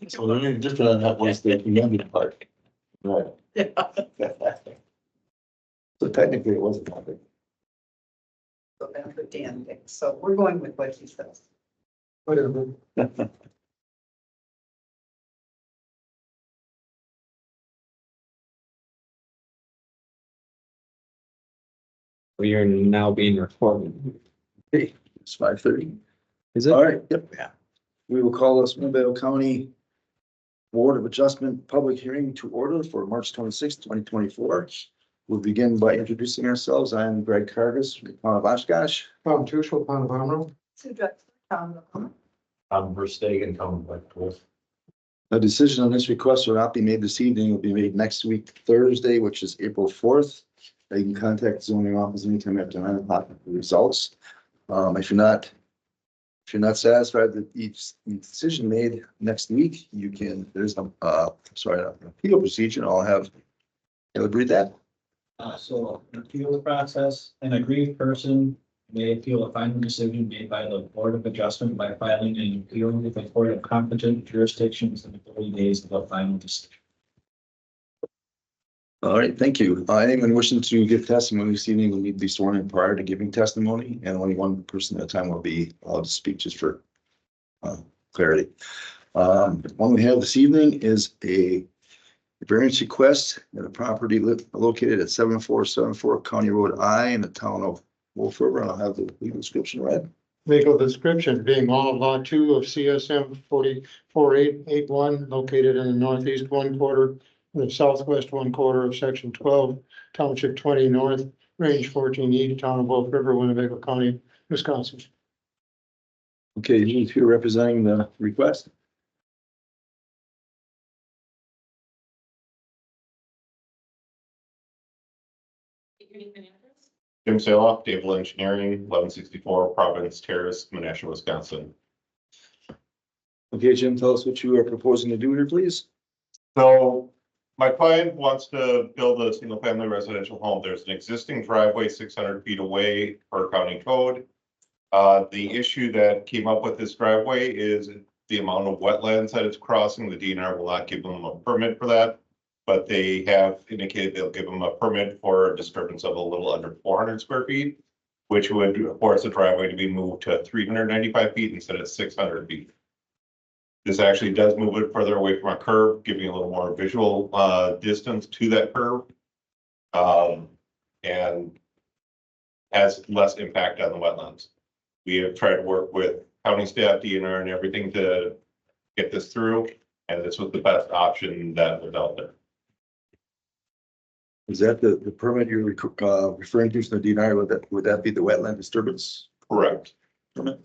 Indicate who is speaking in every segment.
Speaker 1: So they're different on that was the Union Park. Right.
Speaker 2: Yeah.
Speaker 1: So technically it wasn't public.
Speaker 2: So that's what Dan thinks. So we're going with what he says.
Speaker 1: Whatever.
Speaker 3: We are now being recorded.
Speaker 1: Okay, it's 5:30.
Speaker 3: Is it?
Speaker 1: All right, yep. Yeah. We will call this Winnebago County Board of Adjustment Public Hearing to order for March 26th, 2024. We'll begin by introducing ourselves. I am Greg Cargus from the town of Oshkosh.
Speaker 4: Tom Tushel, Town of Amro.
Speaker 2: Sue Drexler, Tom.
Speaker 5: I'm Verstegen coming back to us.
Speaker 1: A decision on this request will not be made this evening. It will be made next week, Thursday, which is April 4th. You can contact the zoning office anytime after 9 o'clock for the results. If you're not satisfied with each decision made next week, you can, there's an appeal procedure. I'll have, I'll read that.
Speaker 6: So an appeal process, an aggrieved person may appeal a final decision made by the Board of Adjustment by filing an appeal with the Court of Competent Jurisdictions in 30 days of the final decision.
Speaker 1: All right, thank you. Anyone wishing to give testimony this evening will need to be sworn in prior to giving testimony, and only one person at a time will be allowed to speak just for clarity. One we have this evening is a variance request at a property located at 7474 County Road I in the town of Wolf River. I'll have the legal description read.
Speaker 4: Legal description being all of lot 2 of CSM 44881 located in the northeast 1/4, the southwest 1/4 of section 12, township 20 north, range 14E, town of Wolf River, Winnebago County, Wisconsin.
Speaker 1: Okay, you here representing the request?
Speaker 5: Jim Saloff, Dable Engineering, 1164 Providence Terrace, Menasha, Wisconsin.
Speaker 1: Okay, Jim, tell us what you are proposing to do here, please.
Speaker 5: So my client wants to build a single family residential home. There's an existing driveway 600 feet away per county code. The issue that came up with this driveway is the amount of wetlands that it's crossing. The DNR will not give them a permit for that, but they have indicated they'll give them a permit for a disturbance of a little under 400 square feet, which would force the driveway to be moved to 395 feet instead of 600 feet. This actually does move it further away from a curb, giving a little more visual distance to that curb. And has less impact on the wetlands. We have tried to work with county staff, DNR and everything to get this through, and this was the best option that was out there.
Speaker 1: Is that the permit you're referring to from the DNR? Would that be the wetland disturbance
Speaker 5: Correct.
Speaker 1: permit?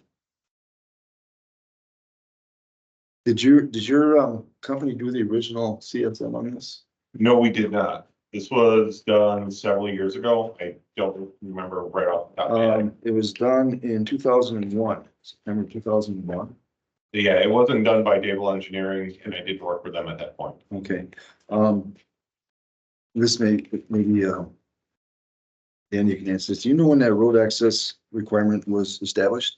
Speaker 1: Did your company do the original CSM on this?
Speaker 5: No, we did not. This was done several years ago. I don't remember right off the top of my head.
Speaker 1: It was done in 2001, September 2001.
Speaker 5: Yeah, it wasn't done by Dable Engineering, and I did work with them at that point.
Speaker 1: Okay. This maybe Dan, you can answer this. Do you know when that road access requirement was established?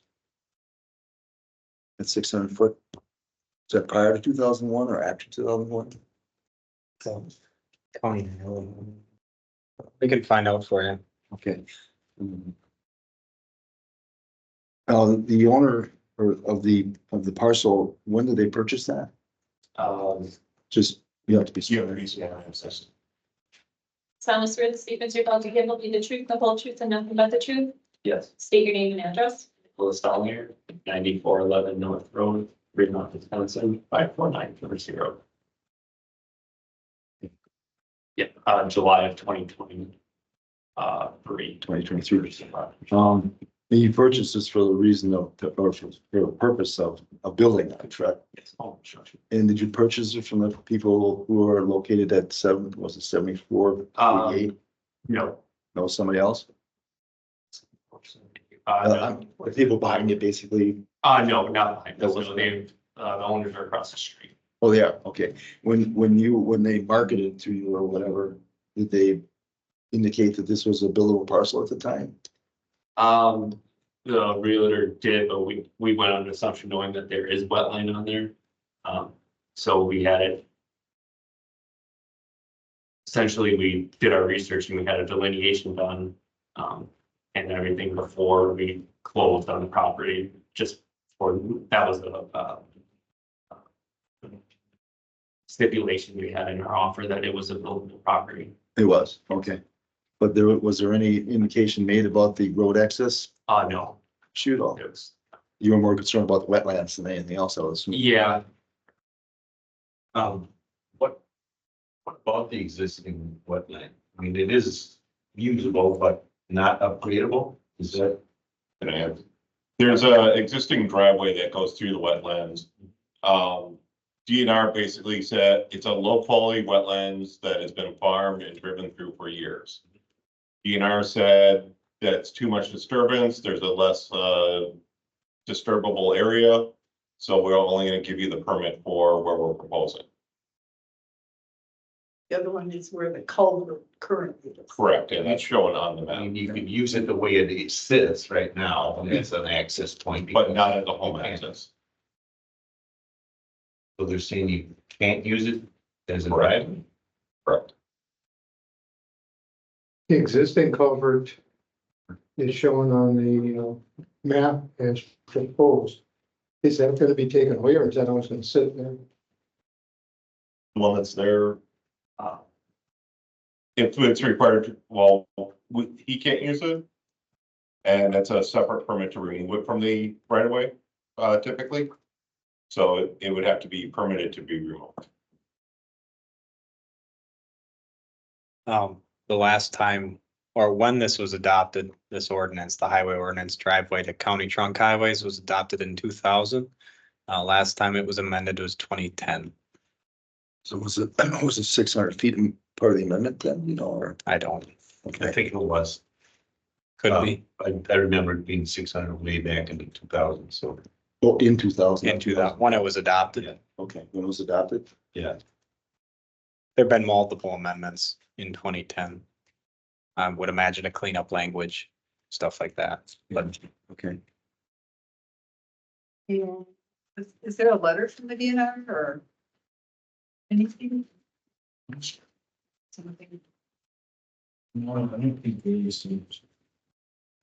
Speaker 1: At 600 foot? Is that prior to 2001 or after 2001?
Speaker 3: So, County. We can find out for you.
Speaker 1: Okay. The owner of the parcel, when did they purchase that? Just, you have to be.
Speaker 7: Solemnly swear the statements you're about to give will be the truth, the whole truth, and nothing but the truth.
Speaker 8: Yes,
Speaker 7: State your name and address.
Speaker 8: Nicholas Dollier, 9411 North Road, Fremont, Wisconsin, 54940. Yeah, July of 2020.
Speaker 1: 2023. You purchased this for the reason of, or for the purpose of building that, correct?
Speaker 8: Yes, home construction.
Speaker 1: And did you purchase it from the people who are located at 74?
Speaker 8: No.
Speaker 1: No, somebody else?
Speaker 8: No.
Speaker 1: The people buying it basically.
Speaker 8: No, not mine. No, the owners are across the street.
Speaker 1: Oh, yeah, okay. When they marketed to you or whatever, did they indicate that this was a buildable parcel at the time?
Speaker 8: The realtor did, but we went on an assumption knowing that there is wetland on there. So we had it. Essentially, we did our research and we had a delineation done, and everything before we closed on the property, just for, that was a stipulation we had in our offer that it was a buildable property.
Speaker 1: It was, okay. But was there any indication made about the road access?
Speaker 8: No,
Speaker 1: Shoot off.
Speaker 8: it was,
Speaker 1: You were more concerned about the wetlands than anything else, I was.
Speaker 8: yeah.
Speaker 9: What about the existing wetland? I mean, it is usable, but not upgradable, is that?
Speaker 5: Can I have- There's a existing driveway that goes through the wetlands. DNR basically said it's a low quality wetlands that has been farmed and driven through for years. DNR said that it's too much disturbance, there's a less disturbable area. So we're only gonna give you the permit for where we're proposing.
Speaker 2: The other one is where the culvert currently is.
Speaker 5: Correct, and that's shown on the
Speaker 9: I mean,
Speaker 5: map,
Speaker 9: you can use it the way it sits right now, as an access point.
Speaker 5: but not at the home access.
Speaker 9: So they're saying you can't use it as a
Speaker 5: Correct.
Speaker 9: driveway?
Speaker 5: Correct.
Speaker 4: The existing culvert is shown on the map as proposed. Is that gonna be taken away or is that always gonna sit there?
Speaker 5: The one that's there. If it's required, well, he can't use it. And that's a separate permit to remove it from the right of way, typically. So it would have to be permitted to be removed.
Speaker 3: The last time, or when this was adopted, this ordinance, the highway ordinance driveway to county trunk highways was adopted in 2000. Last time it was amended was 2010.
Speaker 1: So was it 600 feet in part of the amendment then, you know, or?
Speaker 3: I don't,
Speaker 9: I
Speaker 1: Okay,
Speaker 9: think it was.
Speaker 3: could be
Speaker 9: I remember it being 600 way back in the 2000s, so,
Speaker 1: oh, in 2000.
Speaker 3: into that, when it was adopted.
Speaker 9: Yeah.
Speaker 1: Okay, when it was adopted?
Speaker 9: yeah.
Speaker 3: There've been multiple amendments in 2010. I would imagine a cleanup language, stuff like that, but
Speaker 1: Okay.
Speaker 2: Yeah. Is there a letter from the DNR or anything? Something?
Speaker 6: No, I don't think they used to.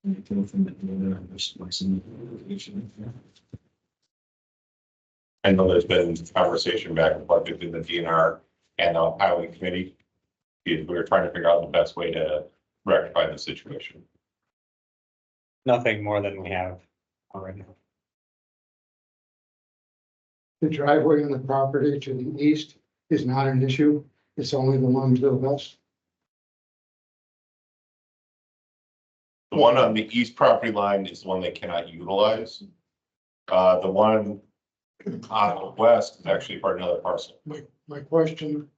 Speaker 6: Anything from the dealer, just like some information.
Speaker 5: I know there's been conversation back and forth between the DNR and the highway committee. We were trying to figure out the best way to rectify the situation.
Speaker 3: nothing more than we have already.
Speaker 4: The driveway on the property to the east is not an issue. It's only the one to the west.
Speaker 5: The one on the east property line is the one they cannot utilize. The one on the west is actually part of another parcel.
Speaker 4: My question,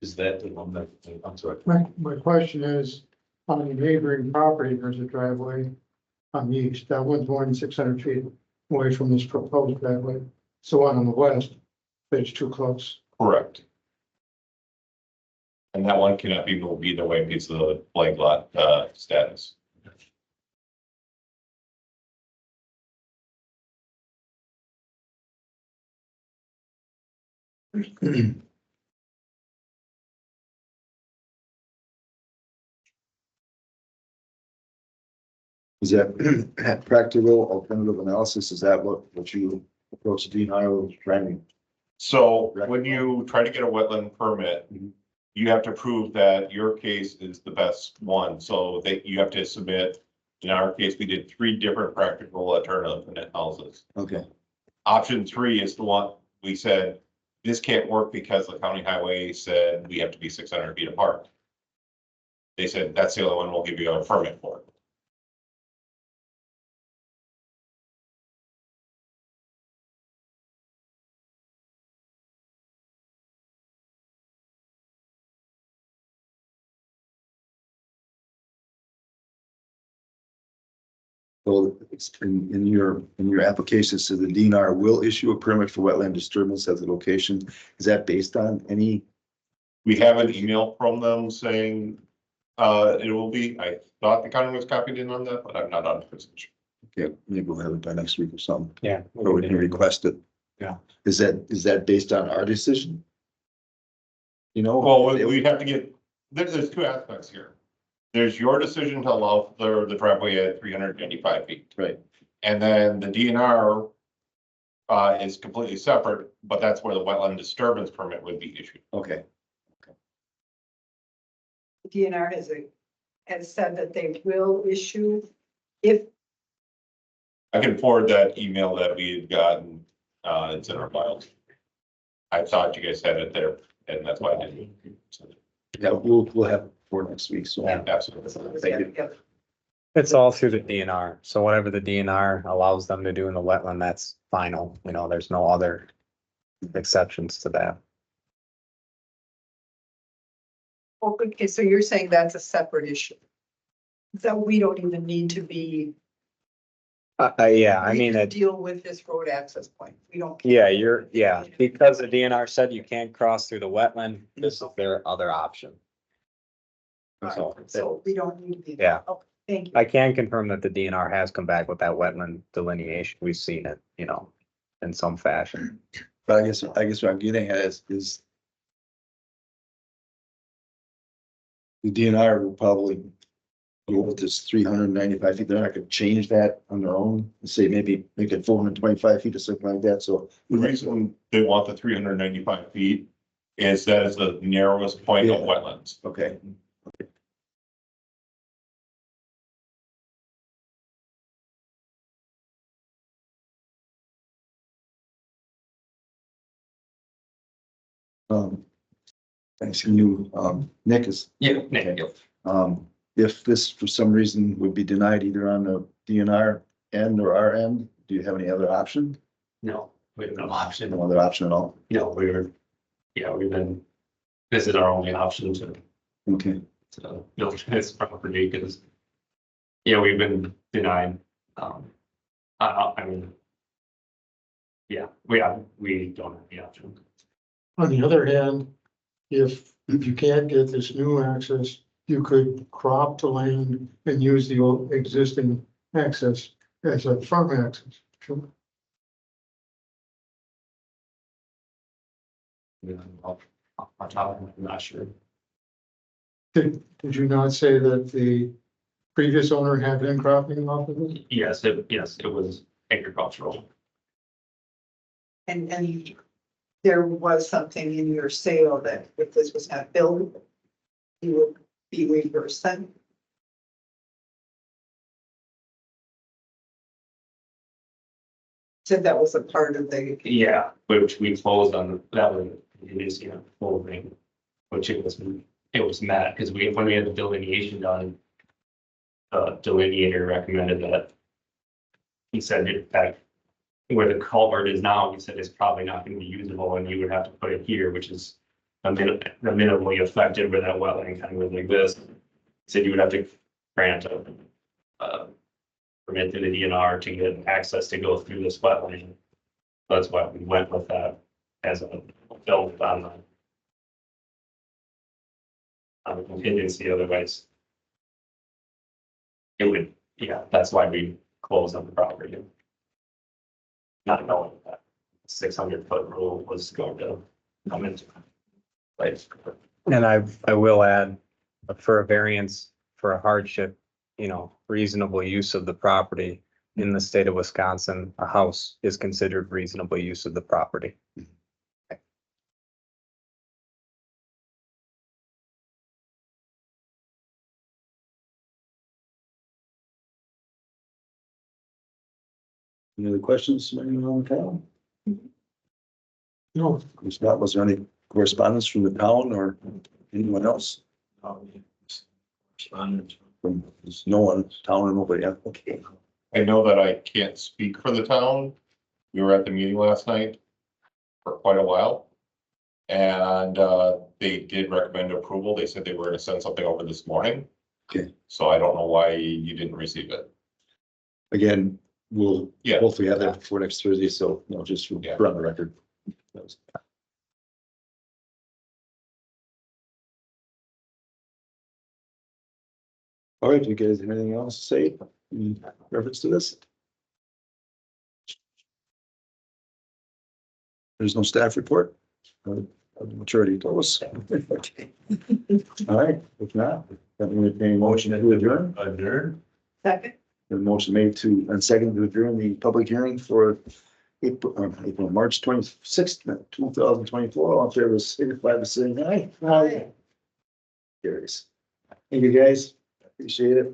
Speaker 9: Is that the one that, I'm sorry.
Speaker 4: my question is, on the neighboring property, there's a driveway on the east. That one's more than 600 feet away from this proposed driveway. It's the one on the west, but it's too close.
Speaker 5: Correct. And that one cannot be moved either way because of the blank lot status.
Speaker 1: Is that practical alternative analysis? Is that what you approach the DNR was trying to?
Speaker 5: So when you try to get a wetland permit, you have to prove that your case is the best one. So that you have to submit, in our case, we did 3 different practical alternative analysis.
Speaker 1: Okay,
Speaker 5: Option 3 is the one we said, this can't work because the county highway said we have to be 600 feet apart. They said, that's the only one we'll give you a permit for.
Speaker 1: so it's in your application, so the DNR will issue a permit for wetland disturbance at the location. Is that based on any?
Speaker 5: We have an email from them saying, it will be, I thought the county was copied in on that, but I'm not 100% sure.
Speaker 1: Okay, maybe we'll have it by next week or something,
Speaker 3: Yeah.
Speaker 1: or we can request it.
Speaker 3: Yeah.
Speaker 1: Is that based on our decision? You know?
Speaker 5: Well, we'd have to get, there's two aspects here. There's your decision to allow the driveway at 395 feet.
Speaker 1: Right,
Speaker 5: And then the DNR is completely separate, but that's where the wetland disturbance permit would be issued.
Speaker 1: okay,
Speaker 2: DNR has said that they will issue if,
Speaker 5: I can forward that email that we had gotten, it's in our files. I thought you guys had it there, and that's why I didn't.
Speaker 1: yeah, we'll have it for next week, so.
Speaker 5: Absolutely.
Speaker 1: Thank you.
Speaker 2: Yep.
Speaker 3: It's all through the DNR. So whatever the DNR allows them to do in the wetland, that's final. You know, there's no other exceptions to that.
Speaker 2: Okay, so you're saying that's a separate issue? That we don't even need to be.
Speaker 3: Yeah, I
Speaker 2: we
Speaker 3: mean,
Speaker 2: can Deal with this road access point. We don't.
Speaker 3: yeah, because the DNR said you can't cross through the wetland, this is their other option. So,
Speaker 2: So we don't need to be.
Speaker 3: Yeah.
Speaker 2: Okay, thank you.
Speaker 3: I can confirm that the DNR has come back with that wetland delineation. We've seen it, you know, in some fashion.
Speaker 1: But I guess what I'm getting at is the DNR will probably go with this 395 feet. They're not gonna change that on their own, say maybe make it 425 feet or something like that, so.
Speaker 5: The reason they want the 395 feet is that is the narrowest point of
Speaker 1: Yeah.
Speaker 5: wetlands.
Speaker 1: Okay, thanks, you, Nick is,
Speaker 8: Yeah,
Speaker 1: if this for some reason would be denied either on the DNR end or our end, do you have any other option?
Speaker 8: no, we have no option.
Speaker 1: No other option at all?
Speaker 8: No, we've been, this is our only option
Speaker 1: Okay,
Speaker 8: to build this property because, yeah, we've been denied. I mean, yeah, we don't have the option.
Speaker 4: On the other hand, if you can't get this new access, you could crop the land and use the old existing access as a farm access. Sure.
Speaker 8: On top of it, I'm not sure.
Speaker 4: Did you not say that the previous owner had been cropping off of it?
Speaker 8: Yes, it was agricultural.
Speaker 2: And there was something in your sale that if this was not built, you would be reimbursed then? Said that was a part of the,
Speaker 8: Yeah, which we closed on, that was, it is, full thing, which it was met, because when we had the delineation done, the delineator recommended that. He said, in fact, where the culvert is now, he said it's probably not gonna be usable, and you would have to put it here, which is the minimally affected where that wetland kind of was like this. He said you would have to grant a permit to the DNR to get access to go through this wetland. That's why we went with that as a build on the contingency, otherwise it would, yeah, that's why we closed on the property. Not knowing that 600-foot rule was going to come into place.
Speaker 3: And I will add, for a variance, for a hardship, reasonable use of the property in the state of Wisconsin, a house is considered reasonable use of the property.
Speaker 1: any other questions from anyone on the town?
Speaker 4: No,
Speaker 1: If not, was there any correspondence from the town or anyone else? From, there's no one, town or nobody, okay.
Speaker 5: I know that I can't speak for the town. We were at the meeting last night for quite a while. And they did recommend approval. They said they were gonna send something over this morning.
Speaker 1: Okay.
Speaker 5: So I don't know why you didn't receive it.
Speaker 1: Again, we'll
Speaker 5: Yeah.
Speaker 1: hopefully have that before next Thursday, so, just for
Speaker 5: Yeah.
Speaker 1: on the record. That was- All right, do you guys have anything else to say in reference to this? There's no staff report? Maturity told us. Okay. All right, if not, then we entertain a motion to adjourn.
Speaker 9: Adjourn.
Speaker 2: Second,
Speaker 1: The motion made to, and second to adjourn the public hearing for March 26th, 2024. All in favor, signify by saying aye.
Speaker 2: Aye.
Speaker 1: Carries. Thank you, guys. Appreciate it.